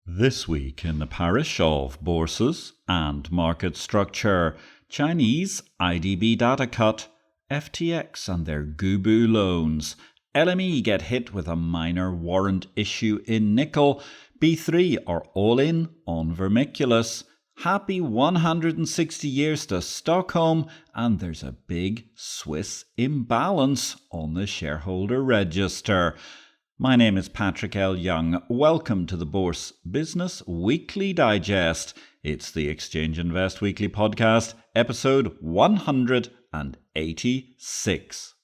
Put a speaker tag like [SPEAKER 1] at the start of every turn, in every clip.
[SPEAKER 1] This week in the parish of bourses and market structure, Chinese IDB data cut, FTX and their Gubu loans, LME get hit with a minor warrant issue in nickel, B3 are all in on vermiculus, happy 160 years to Stockholm, and there's a big Swiss imbalance on the shareholder register. My name is Patrick L. Young. Welcome to the Bourse Business Weekly Digest. It's the Exchange Invest Weekly Podcast, episode 186.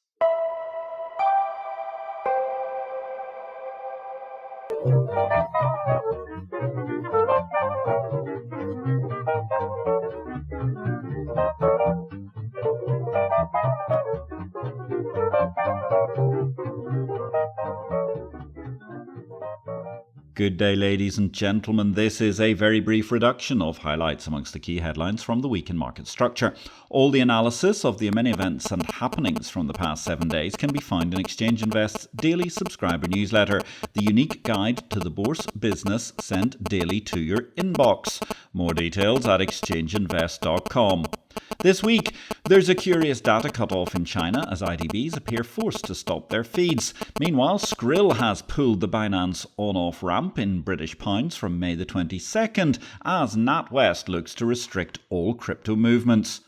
[SPEAKER 1] Good day, ladies and gentlemen. This is a very brief reduction of highlights amongst the key headlines from the week in market structure. All the analysis of the many events and happenings from the past 7 days can be found in Exchange Invest's daily subscriber newsletter, the unique guide to the bourse business sent daily to your inbox. More details at exchangeinvest.com. This week, there's a curious data cut-off in China as IDBs appear forced to stop their feeds. Meanwhile, Skrill has pulled the Binance on-off ramp in British pounds from May the 22nd as NatWest looks to restrict all crypto movements.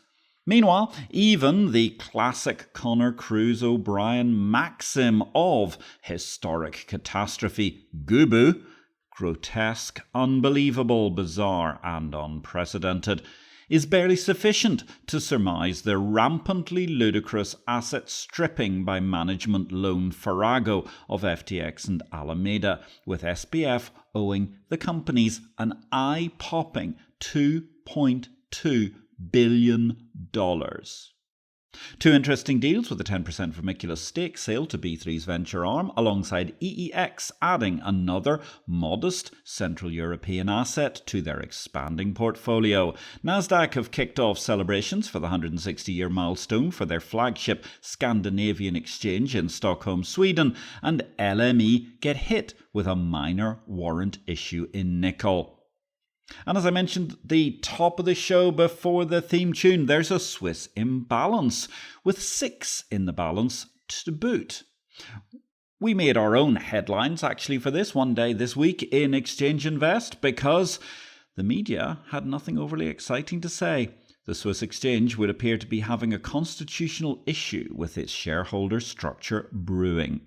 [SPEAKER 1] Meanwhile, even the classic Connor Cruise O'Brien maxim of historic catastrophe, Gubu, grotesque, unbelievable, bizarre and unprecedented, is barely sufficient to surmise the rampantly ludicrous asset stripping by management loan farrago of FTX and Alameda, with SBF owing the companies an eye-popping $2.2 billion. Two interesting deals with a 10% vermiculus stake sale to B3's venture arm, alongside EEX adding another modest Central European asset to their expanding portfolio. Nasdaq have kicked off celebrations for the 160-year milestone for their flagship Scandinavian exchange in Stockholm, Sweden, and LME get hit with a minor warrant issue in nickel. And as I mentioned at the top of the show before the theme tune, there's a Swiss imbalance, with 6 in the balance to boot. We made our own headlines actually for this one day this week in Exchange Invest because the media had nothing overly exciting to say. The Swiss exchange would appear to be having a constitutional issue with its shareholder structure brewing.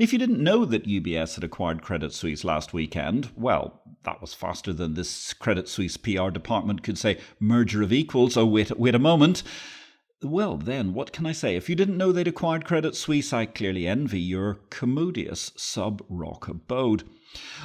[SPEAKER 1] If you didn't know that UBS had acquired Credit Suisse last weekend, well, that was faster than this Credit Suisse PR department could say merger of equals. Oh, wait a moment. Well, then, what can I say? If you didn't know they'd acquired Credit Suisse, I clearly envy your commodious sub-rock abode.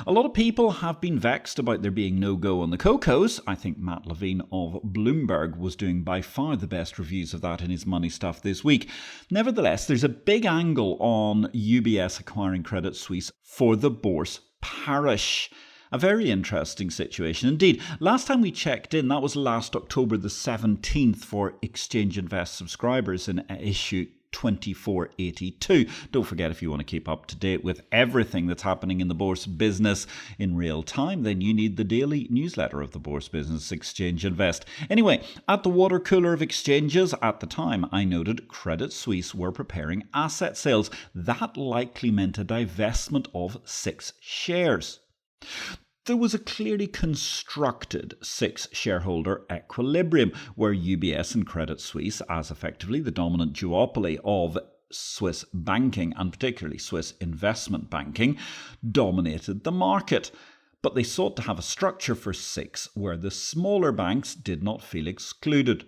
[SPEAKER 1] A lot of people have been vexed about there being no go on the Cocos. I think Matt Levine of Bloomberg was doing by far the best reviews of that in his Money Stuff this week. Nevertheless, there's a big angle on UBS acquiring Credit Suisse for the bourse parish. A very interesting situation indeed. Last time we checked in, that was last October the 17th for Exchange Invest subscribers in issue 2482. Don't forget, if you want to keep up to date with everything that's happening in the bourse business in real time, then you need the daily newsletter of the bourse business Exchange Invest. Anyway, at the water cooler of exchanges at the time, I noted Credit Suisse were preparing asset sales. That likely meant a divestment of 6 shares. There was a clearly constructed 6-shareholder equilibrium where UBS and Credit Suisse, as effectively the dominant duopoly of Swiss banking and particularly Swiss investment banking, dominated the market. But they sought to have a structure for 6 where the smaller banks did not feel excluded.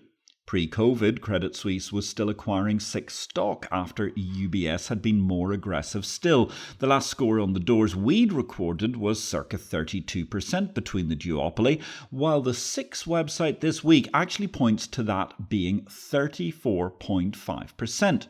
[SPEAKER 1] Pre-COVID, Credit Suisse was still acquiring 6 stock after UBS had been more aggressive still. The last score on the doors we'd recorded was circa 32% between the duopoly, while the 6 website this week actually points to that being 34.5%.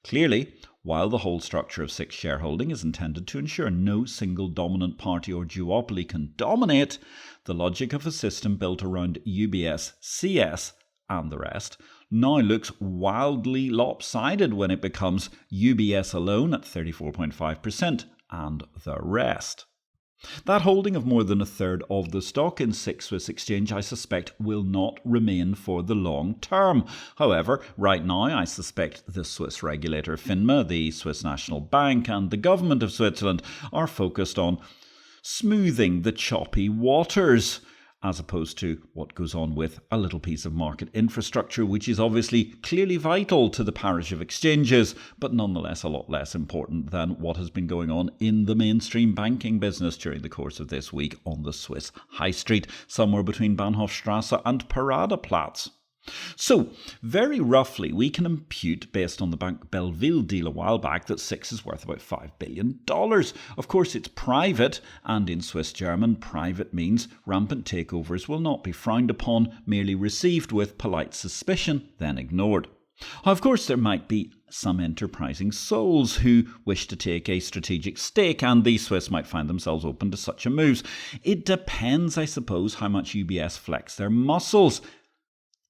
[SPEAKER 1] Clearly, while the whole structure of 6 shareholding is intended to ensure no single dominant party or duopoly can dominate, the logic of a system built around UBS, CS, and the rest now looks wildly lopsided when it becomes UBS alone at 34.5% and the rest. That holding of more than a third of the stock in SIX Swiss Exchange, I suspect, will not remain for the long term. However, right now, I suspect the Swiss regulator FINMA, the Swiss National Bank, and the government of Switzerland are focused on smoothing the choppy waters, as opposed to what goes on with a little piece of market infrastructure, which is obviously clearly vital to the parish of exchanges, but nonetheless a lot less important than what has been going on in the mainstream banking business during the course of this week on the Swiss High Street, somewhere between Bahnhofstrasse and Paradeplatz. So, very roughly, we can impute, based on the Bank Belleville deal a while back, that SIX is worth about $5 billion. Of course, it's private, and in Swiss German, private means rampant takeovers will not be frowned upon, merely received with polite suspicion, then ignored. Of course, there might be some enterprising souls who wish to take a strategic stake, and the Swiss might find themselves open to such a move. It depends, I suppose, how much UBS flex their muscles.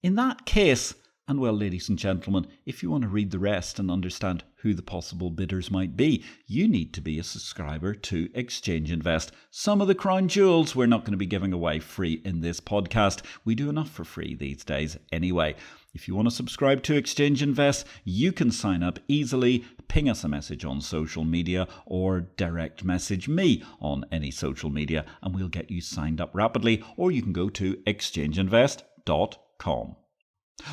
[SPEAKER 1] In that case, and well, ladies and gentlemen, if you want to read the rest and understand who the possible bidders might be, you need to be a subscriber to Exchange Invest. Some of the crown jewels we're not going to be giving away free in this podcast. We do enough for free these days anyway. If you want to subscribe to Exchange Invest, you can sign up easily, ping us a message on social media, or direct message me on any social media, and we'll get you signed up rapidly, or you can go to exchangeinvest.com.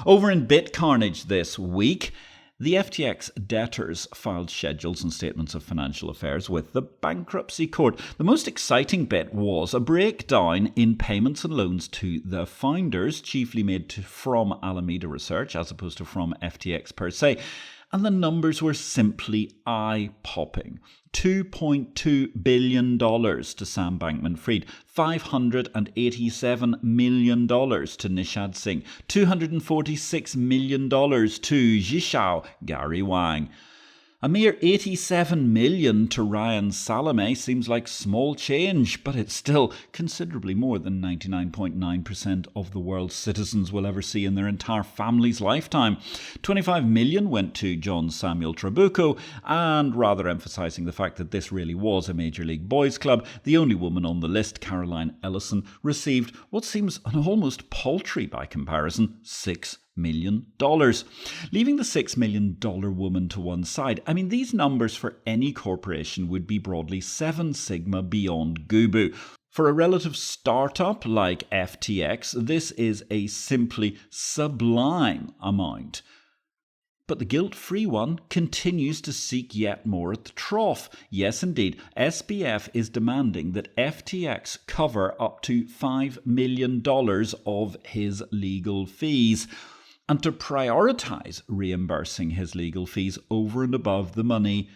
[SPEAKER 1] Over in bit carnage this week, the FTX debtors filed schedules and statements of financial affairs with the bankruptcy court. The most exciting bit was a breakdown in payments and loans to the founders, chiefly made from Alameda Research as opposed to from FTX per se. And the numbers were simply eye-popping. $2.2 billion to Sam Bankman-Fried, $587 million to Nishad Singh, $246 million to Zhishao Gary Wang. A mere $87 million to Ryan Salame seems like small change, but it's still considerably more than 99.9% of the world's citizens will ever see in their entire family's lifetime. $25 million went to John Samuel Trabucco, and rather emphasising the fact that this really was a Major League Boys club, the only woman on the list, Caroline Ellison, received what seems an almost paltry by comparison, $6 million. Leaving the $6 million woman to one side, I mean, these numbers for any corporation would be broadly 7 sigma beyond Gubu. For a relative startup like FTX, this is a simply sublime amount. But the guilt-free one continues to seek yet more at the trough. Yes, indeed, SBF is demanding that FTX cover up to $5 million of his legal fees, and to prioritise reimbursing his legal fees over and above the money,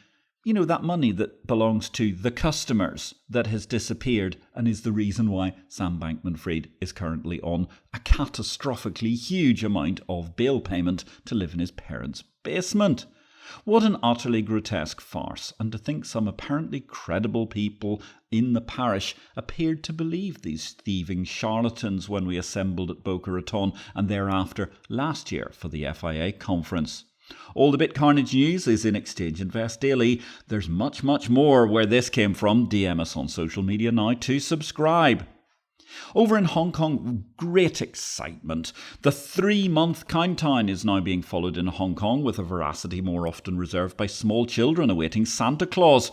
[SPEAKER 1] you know, that money that belongs to the customers that has disappeared and is the reason why Sam Bankman-Fried is currently on a catastrophically huge amount of bail payment to live in his parents' basement. What an utterly grotesque farce, and to think some apparently credible people in the parish appeared to believe these thieving charlatans when we assembled at Boca Raton and thereafter last year for the FIA conference. All the Bit Carnage news is in Exchange Invest Daily. There's much, much more where this came from. DM us on social media now to subscribe. Over in Hong Kong, great excitement. The 3-month countdown is now being followed in Hong Kong with a veracity more often reserved by small children awaiting Santa Claus.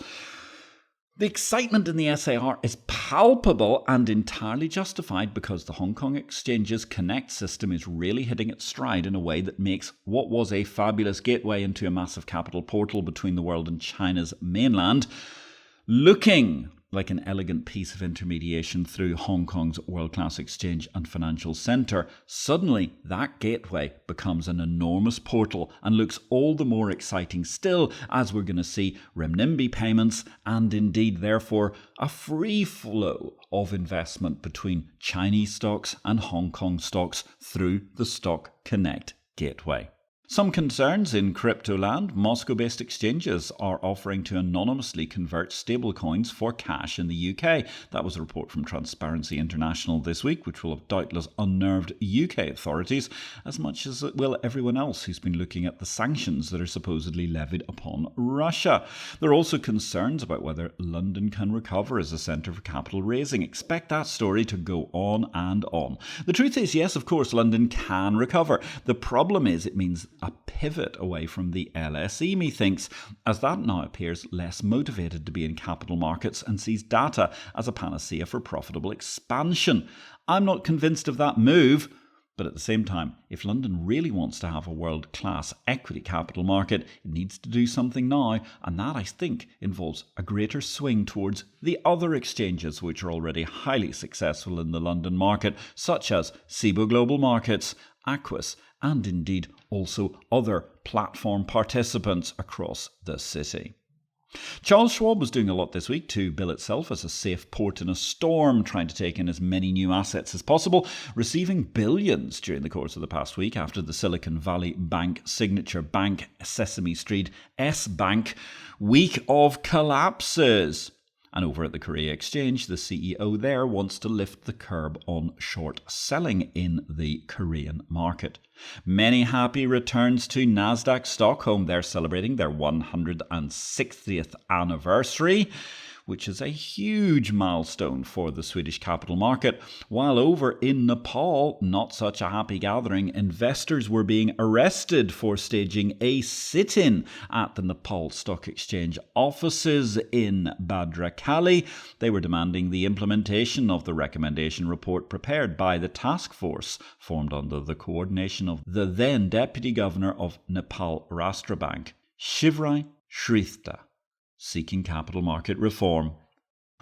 [SPEAKER 1] The excitement in the SAR is palpable and entirely justified because the Hong Kong Exchange's Connect system is really hitting its stride in a way that makes what was a fabulous gateway into a massive capital portal between the world and China's mainland looking like an elegant piece of intermediation through Hong Kong's world-class exchange and financial centre. Suddenly, that gateway becomes an enormous portal and looks all the more exciting still as we're going to see renminbi payments and indeed, therefore, a free flow of investment between Chinese stocks and Hong Kong stocks through the Stock Connect gateway. Some concerns in crypto land. Moscow-based exchanges are offering to anonymously convert stablecoins for cash in the UK. That was a report from Transparency International this week, which will have doubtless unnerved UK authorities as much as it will everyone else who's been looking at the sanctions that are supposedly levied upon Russia. There are also concerns about whether London can recover as a centre for capital raising. Expect that story to go on and on. The truth is, yes, of course, London can recover. The problem is it means a pivot away from the LSE, methinks, as that now appears less motivated to be in capital markets and sees data as a panacea for profitable expansion. I'm not convinced of that move, but at the same time, if London really wants to have a world-class equity capital market, it needs to do something now, and that, I think, involves a greater swing towards the other exchanges which are already highly successful in the London market, such as Cboe Global Markets, Aquis, and indeed also other platform participants across the city. Charles Schwab was doing a lot this week to bill itself as a safe port in a storm, trying to take in as many new assets as possible, receiving billions during the course of the past week after the Silicon Valley Bank, Signature Bank, Sesame Street, S-Bank week of collapses. And over at the Korea Exchange, the CEO there wants to lift the curb on short selling in the Korean market. Many happy returns to Nasdaq Stockholm. They're celebrating their 160th anniversary, which is a huge milestone for the Swedish capital market. While over in Nepal, not such a happy gathering, investors were being arrested for staging a sit-in at the Nepal Stock Exchange offices in Bhadrakali. They were demanding the implementation of the recommendation report prepared by the task force formed under the coordination of the then Deputy Governor of Nepal Rashtra Bank, Shivraj Shrestha, seeking capital market reform.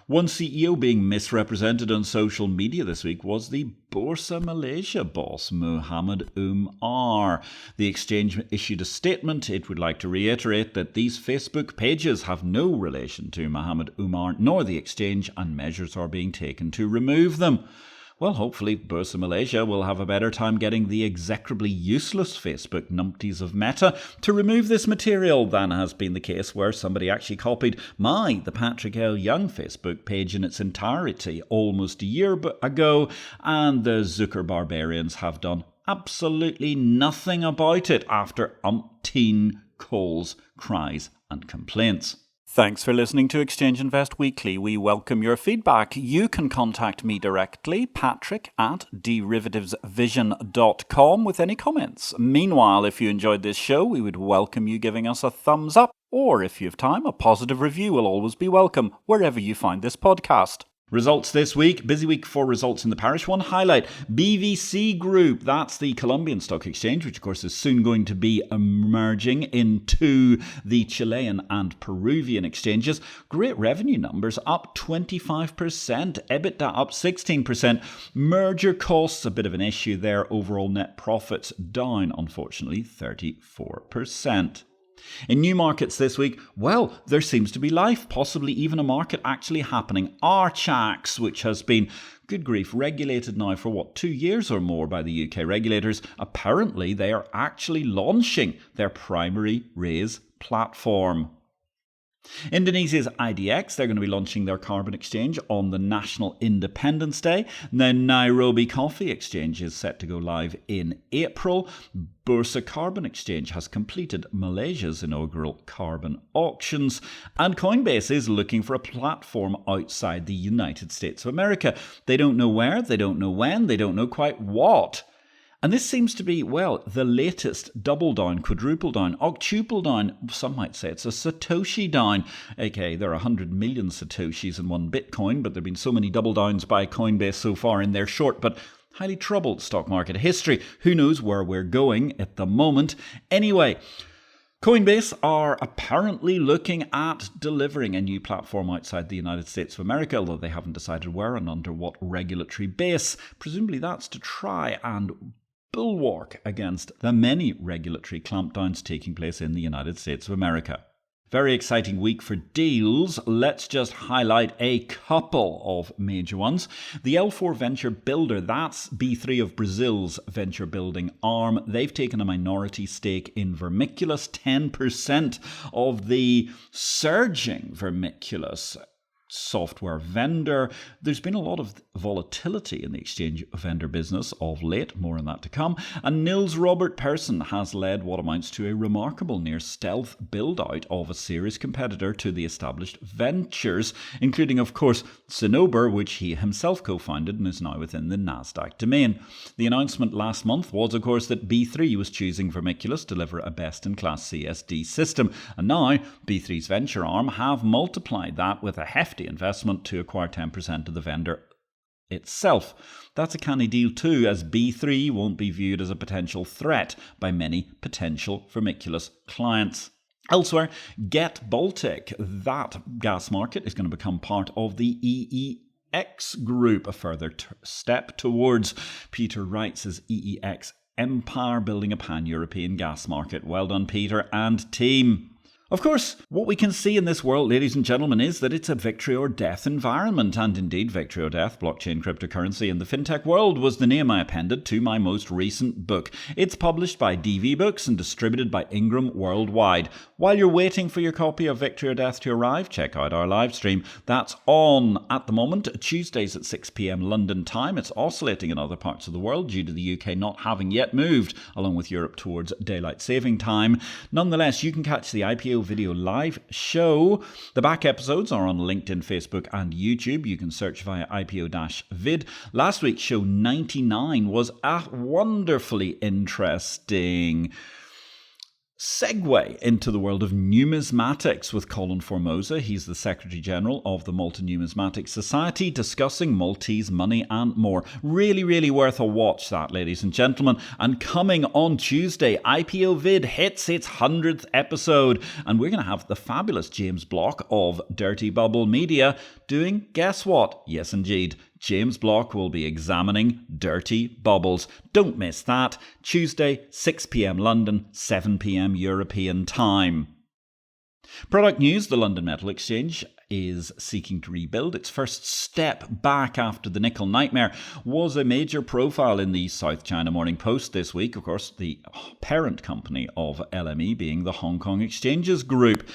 [SPEAKER 1] One CEO being misrepresented on social media this week was the Bursa Malaysia boss, Muhammad Umar. The exchange issued a statement. It would like to reiterate that these Facebook pages have no relation to Muhammad Umar nor the exchange, and measures are being taken to remove them. Well, hopefully Bursa Malaysia will have a better time getting the execrably useless Facebook numpties of Meta to remove this material than has been the case where somebody actually copied the Patrick L. Young Facebook page in its entirety almost a year ago, and the Zucker barbarians have done absolutely nothing about it after umpteen calls, cries and complaints. Thanks for listening to Exchange Invest Weekly. We welcome your feedback. You can contact me directly, patrick@derivativesvision.com, with any comments. Meanwhile, if you enjoyed this show, we would welcome you giving us a thumbs up, or if you have time, a positive review will always be welcome wherever you find this podcast. Results this week. Busy week for results in the parish. One highlight, BVC Group. That's the Colombian Stock Exchange, which of course is soon going to be emerging into the Chilean and Peruvian exchanges. Great revenue numbers, up 25%. EBITDA up 16%. Merger costs, a bit of an issue there. Overall net profits down, unfortunately, 34%. In new markets this week, well, there seems to be life, possibly even a market actually happening. Archax, which has been, good grief, regulated now for 2 years or more by the UK regulators. Apparently, they are actually launching their primary raise platform. Indonesia's IDX, they're going to be launching their carbon exchange on the National Independence Day. Now, Nairobi Coffee Exchange is set to go live in April. Bursa Carbon Exchange has completed Malaysia's inaugural carbon auctions. And Coinbase is looking for a platform outside the United States of America. They don't know where, they don't know when, they don't know quite what. And this seems to be, well, the latest double down, quadruple down, octuple down. Some might say it's a Satoshi down. Okay, there are 100 million Satoshis in one Bitcoin, but there have been so many double downs by Coinbase so far in their short but highly troubled stock market history. Who knows where we're going at the moment? Anyway, Coinbase are apparently looking at delivering a new platform outside the United States of America, although they haven't decided where and under what regulatory base. Presumably that's to try and bulwark against the many regulatory clampdowns taking place in the United States of America. Very exciting week for deals. Let's just highlight a couple of major ones. The L4 Venture Builder, that's B3 of Brazil's venture building arm. They've taken a minority stake in Vermiculus, 10% of the surging Vermiculus software vendor. There's been a lot of volatility in the exchange vendor business of late, more on that to come. And Nils Robert Persson has led what amounts to a remarkable near stealth build-out of a serious competitor to the established ventures, including, of course, Cinnober, which he himself co-founded and is now within the Nasdaq domain. The announcement last month was, of course, that B3 was choosing Vermiculus to deliver a best-in-class CSD system, and now B3's venture arm have multiplied that with a hefty investment to acquire 10% of the vendor itself. That's a canny deal too, as B3 won't be viewed as a potential threat by many potential Vermiculus clients. Elsewhere, Get Baltic, that gas market is going to become part of the EEX group, a further step towards Peter Wright's EEX empire, building a pan-European gas market. Well done, Peter and team. Of course, what we can see in this world, ladies and gentlemen, is that it's a victory or death environment. And indeed, victory or death, blockchain cryptocurrency in the fintech world was the name I appended to my most recent book. It's published by DV Books and distributed by Ingram worldwide. While you're waiting for your copy of Victory or Death to arrive, check out our live stream. That's on at the moment, Tuesdays at 6 p.m. London time. It's oscillating in other parts of the world due to the UK not having yet moved, along with Europe, towards daylight saving time. Nonetheless, you can catch the IPO video live show. The back episodes are on LinkedIn, Facebook and YouTube. You can search via IPO-VID. Last week's show 99 was a wonderfully interesting segue into the world of numismatics with Colin Formosa. He's the Secretary General of the Malta Numismatic Society, discussing Maltese money and more. Really, really worth a watch, that, ladies and gentlemen. And coming on Tuesday, IPO-VID hits its 100th episode, and we're going to have the fabulous James Block of Dirty Bubble Media doing, guess what? Yes, indeed. James Block will be examining dirty bubbles. Don't miss that. Tuesday, 6 p.m. London, 7 p.m. European time. Product news, the London Metal Exchange is seeking to rebuild. Its first step back after the nickel nightmare was a major profile in the South China Morning Post this week. Of course, the parent company of LME being the Hong Kong Exchanges Group.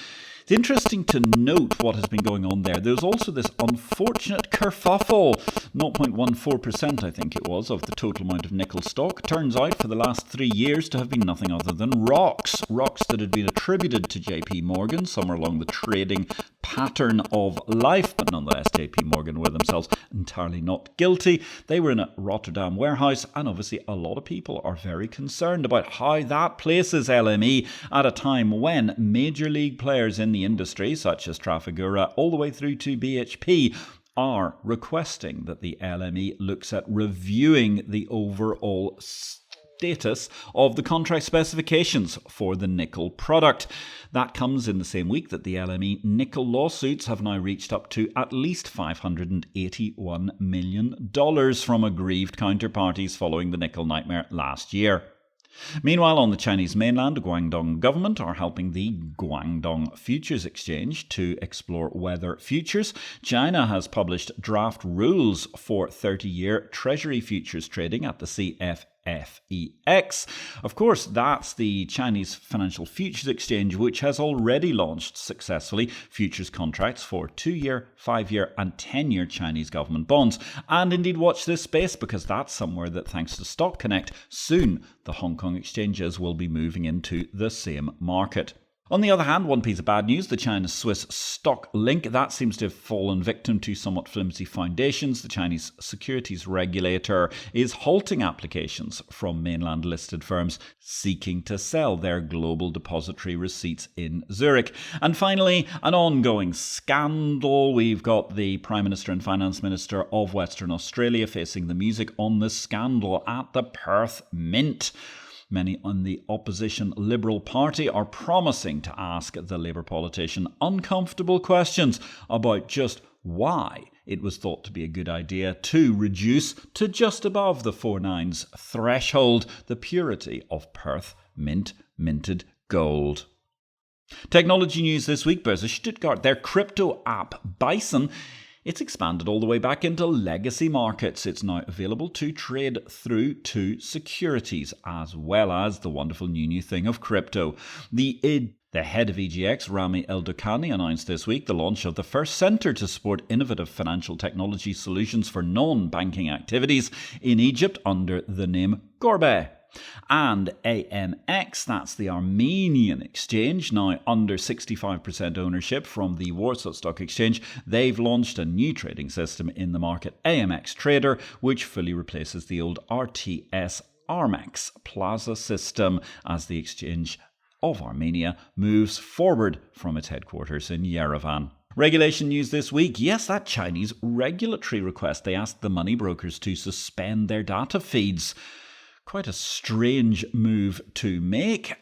[SPEAKER 1] It's interesting to note what has been going on there. There's also this unfortunate kerfuffle, 0.14% I think it was, of the total amount of nickel stock. Turns out for the last 3 years to have been nothing other than rocks that had been attributed to JP Morgan, somewhere along the trading pattern of life, but nonetheless JP Morgan were themselves entirely not guilty. They were in a Rotterdam warehouse, and obviously a lot of people are very concerned about how that places LME at a time when major league players in the industry, such as Trafigura, all the way through to BHP, are requesting that the LME looks at reviewing the overall status of the contract specifications for the nickel product. That comes in the same week that the LME nickel lawsuits have now reached up to at least $581 million from aggrieved counterparties following the nickel nightmare last year. Meanwhile, on the Chinese mainland, the Guangdong government are helping the Guangdong Futures Exchange to explore weather futures. China has published draft rules for 30-year Treasury futures trading at the FTX. Of course, that's the Chinese Financial Futures Exchange, which has already launched successfully futures contracts for 2-year, 5-year and 10-year Chinese government bonds. And indeed, watch this space, because that's somewhere that, thanks to Stock Connect, soon the Hong Kong exchanges will be moving into the same market. On the other hand, one piece of bad news, the China-Swiss StockLink, that seems to have fallen victim to somewhat flimsy foundations. The Chinese securities regulator is halting applications from mainland-listed firms seeking to sell their global depository receipts in Zurich. And finally, an ongoing scandal. We've got the Prime Minister and Finance Minister of Western Australia facing the music on the scandal at the Perth Mint. Many on the opposition Liberal Party are promising to ask the Labour politician uncomfortable questions about just why it was thought to be a good idea to reduce to just above the 4/9s threshold the purity of Perth minted gold. Technology news this week, Börse Stuttgart, their crypto app Bison, it's expanded all the way back into legacy markets. It's now available to trade through to securities, as well as the wonderful new thing of crypto. The head of EGX, Rami Eldokani, announced this week the launch of the first centre to support innovative financial technology solutions for non-banking activities in Egypt under the name Gorbe. And AMX, that's the Armenian exchange, now under 65% ownership from the Warsaw Stock Exchange, they've launched a new trading system in the market, AMX Trader, which fully replaces the old RTS Armex Plaza system as the exchange of Armenia moves forward from its headquarters in Yerevan. Regulation news this week. Yes, that Chinese regulatory request. They asked the money brokers to suspend their data feeds. Quite a strange move to make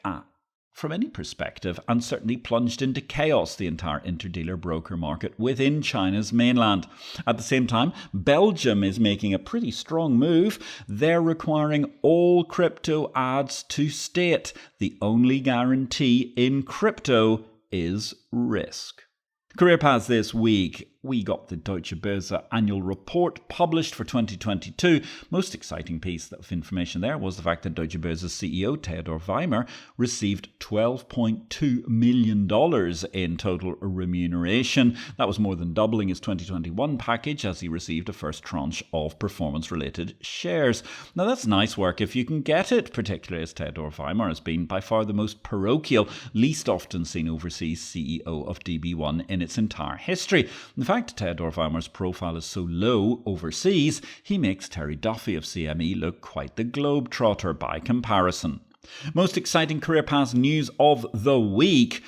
[SPEAKER 1] from any perspective, and certainly plunged into chaos the entire interdealer broker market within China's mainland. At the same time, Belgium is making a pretty strong move. They're requiring all crypto ads to state the only guarantee in crypto is risk. Career paths this week. We got the Deutsche Börse annual report published for 2022. Most exciting piece of information there was the fact that Deutsche Börse's CEO, Theodor Weimer, received $12.2 million in total remuneration. That was more than doubling his 2021 package as he received a first tranche of performance-related shares. Now that's nice work if you can get it, particularly as Theodor Weimer has been by far the most parochial, least often seen overseas CEO of DB1 in its entire history. In fact, Theodor Weimer's profile is so low overseas, he makes Terry Duffy of CME look quite the globetrotter by comparison. Most exciting career paths news of the week.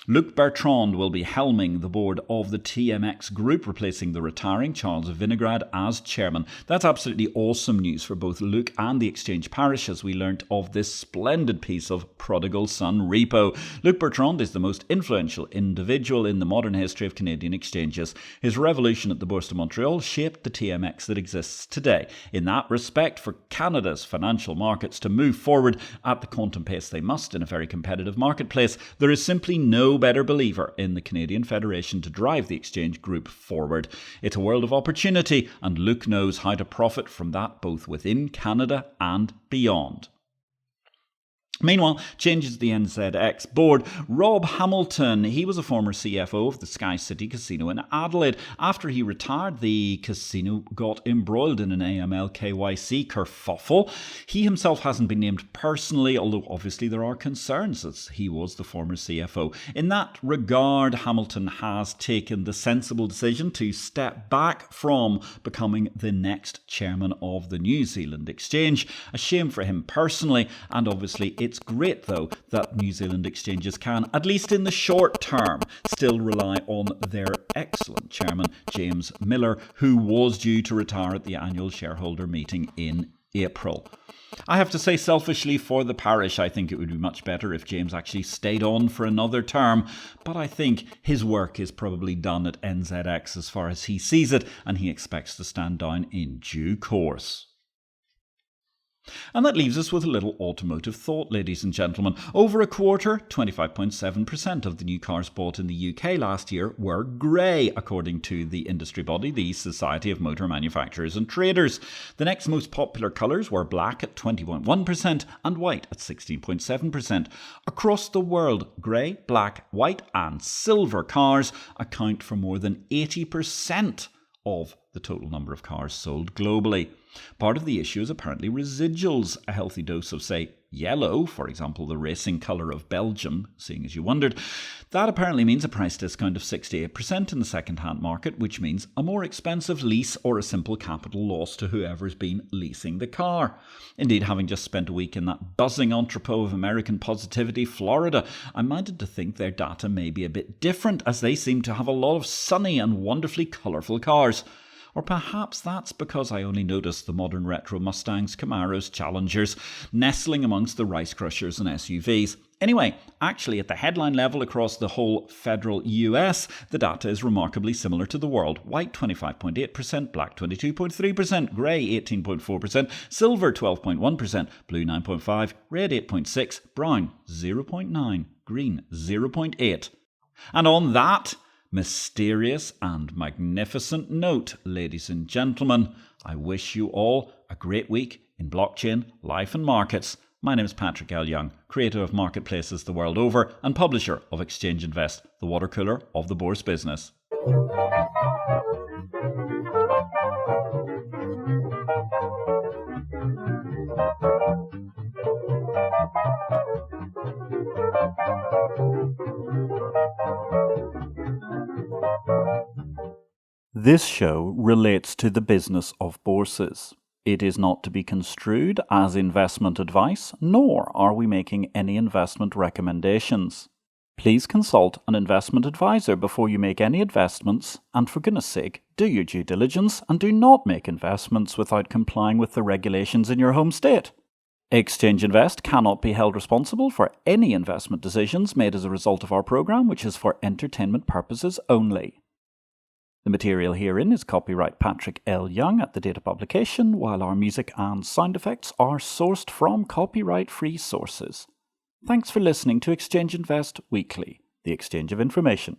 [SPEAKER 1] Luc Bertrand will be helming the board of the TMX Group, replacing the retiring Charles Vinograd as chairman. That's absolutely awesome news for both Luc and the exchange parish, as we learnt of this splendid piece of prodigal son repo. Luc Bertrand is the most influential individual in the modern history of Canadian exchanges. His revolution at the Bourse de Montreal shaped the TMX that exists today. In that respect, for Canada's financial markets to move forward at the quantum pace they must in a very competitive marketplace, there is simply no better believer in the Canadian Federation to drive the exchange group forward. It's a world of opportunity, and Luc knows how to profit from that both within Canada and beyond. Meanwhile, changes to the NZX board. Rob Hamilton, he was a former CFO of the Sky City Casino in Adelaide. After he retired, the casino got embroiled in an AML KYC kerfuffle. He himself hasn't been named personally, although obviously there are concerns as he was the former CFO. In that regard, Hamilton has taken the sensible decision to step back from becoming the next chairman of the New Zealand Exchange. A shame for him personally, and obviously it's great, though, that New Zealand exchanges can, at least in the short term, still rely on their excellent chairman, James Miller, who was due to retire at the annual shareholder meeting in April. I have to say, selfishly, for the parish, I think it would be much better if James actually stayed on for another term, but I think his work is probably done at NZX as far as he sees it, and he expects to stand down in due course. And that leaves us with a little automotive thought, ladies and gentlemen. Over a quarter, 25.7% of the new cars bought in the UK last year were grey, according to the industry body, the Society of Motor Manufacturers and Traders. The next most popular colours were black at 20.1% and white at 16.7%. Across the world, grey, black, white and silver cars account for more than 80% of the total number of cars sold globally. Part of the issue is apparently residuals, a healthy dose of, say, yellow, for example, the racing colour of Belgium, seeing as you wondered. That apparently means a price discount of 68% in the second-hand market, which means a more expensive lease or a simple capital loss to whoever's been leasing the car. Indeed, having just spent a week in that buzzing entrepot of American positivity, Florida, I'm minded to think their data may be a bit different, as they seem to have a lot of sunny and wonderfully colourful cars. Or perhaps that's because I only noticed the modern retro Mustangs, Camaros, Challengers nestling amongst the Rice Crushers and SUVs. Anyway, actually at the headline level across the whole federal US, the data is remarkably similar to the world. White 25.8%, black 22.3%, grey 18.4%, silver 12.1%, blue 9.5%, red 8.6%, brown 0.9%. green 0.8. And on that mysterious and magnificent note, ladies and gentlemen, I wish you all a great week in blockchain, life and markets. My name is Patrick L. Young, creator of marketplaces the world over and publisher of Exchange Invest, the water cooler of the bourse business. This show relates to the business of bourses. It is not to be construed as investment advice, nor are we making any investment recommendations. Please consult an investment advisor before you make any investments, and for goodness sake, do your due diligence and do not make investments without complying with the regulations in your home state. Exchange Invest cannot be held responsible for any investment decisions made as a result of our program, which is for entertainment purposes only. The material herein is copyright Patrick L. Young at the date of publication, while our music and sound effects are sourced from copyright-free sources. Thanks for listening to Exchange Invest Weekly, the exchange of information.